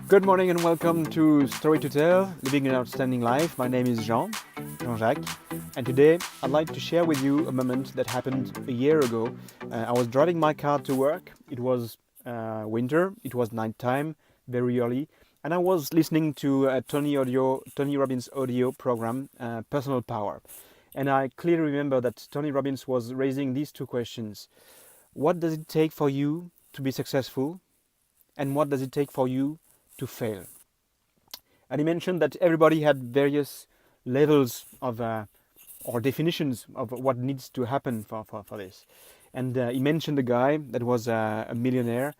Good morning and welcome to Story to Tell, Living an Outstanding Life. My name is Jean-Jacques, and today I'd like to share with you a moment that happened a year ago. I was driving my car to work. It was winter, it was nighttime, very early, and I was listening to Tony Robbins' audio program, Personal Power. And I clearly remember that Tony Robbins was raising these two questions. What does it take for you to be successful? And what does it take for you to fail? And he mentioned that everybody had various levels of or definitions of what needs to happen for this. And he mentioned a guy that was a millionaire,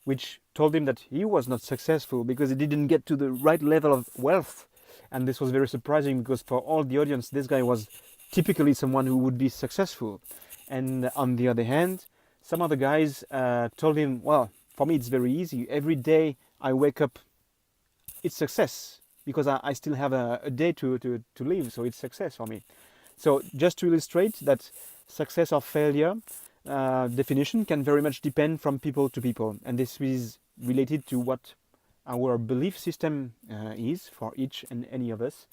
which told him that he was not successful because he didn't get to the right level of wealth. And this was very surprising because for all the audience, this guy was typically someone who would be successful. And on the other hand, some other guys told him, well, for me it's very easy. Every day I wake up, it's success because I still have a day to live, so it's success for me. So just to illustrate that success or failure definition can very much depend from people to people, and this is related to what our belief system is for each and any of us.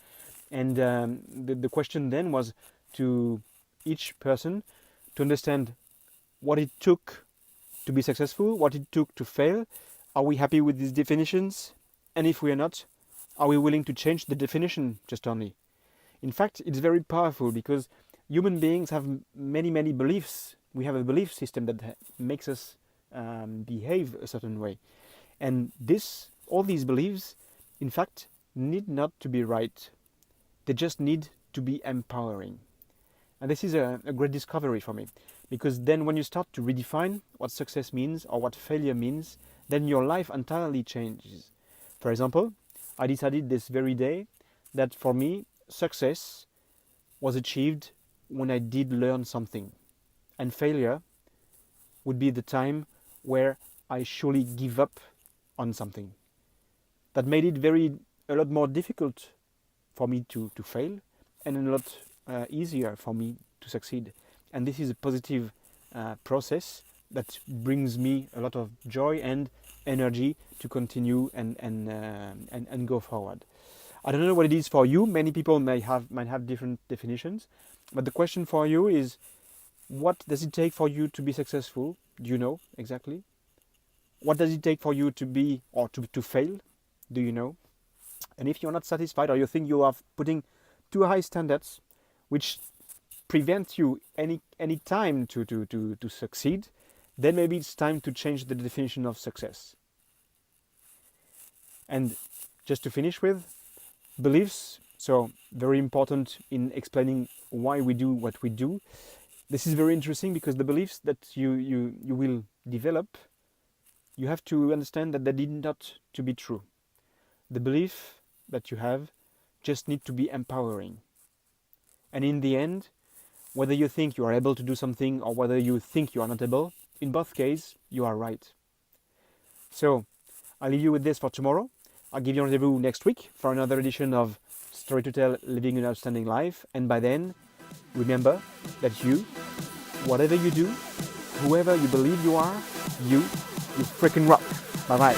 And the question then was to each person to understand what it took to be successful, what it took to fail. Are we happy with these definitions? And if we are not, are we willing to change the definition just only? In fact, it's very powerful because human beings have many beliefs. We have a belief system that makes us behave a certain way. And all these beliefs, in fact, need not to be right. They just need to be empowering. And this is a great discovery for me, because then when you start to redefine what success means or what failure means, then your life entirely changes. For example, I decided this very day that for me, success was achieved when I did learn something. And failure would be the time where I surely give up on something. That made it a lot more difficult for me to fail, and a lot easier for me to succeed. And this is a positive process that brings me a lot of joy and energy to continue and go forward. I don't know what it is for you. Many people might have different definitions, but the question for you is, what does it take for you to be successful? Do you know exactly? What does it take for you to be or to fail? Do you know? And if you're not satisfied, or you think you are putting too high standards, which prevent you any time to succeed, then maybe it's time to change the definition of success. And just to finish with, beliefs, so very important in explaining why we do what we do. This is very interesting because the beliefs that you will develop, you have to understand that they need not to be true. The belief that you have just need to be empowering. And in the end, whether you think you are able to do something or whether you think you are not able, in both cases, you are right. So, I'll leave you with this for tomorrow. I'll give you a rendezvous next week for another edition of Story to Tell, Living an Outstanding Life. And by then, remember that whatever you do, whoever you believe you are, you freaking rock. Bye-bye.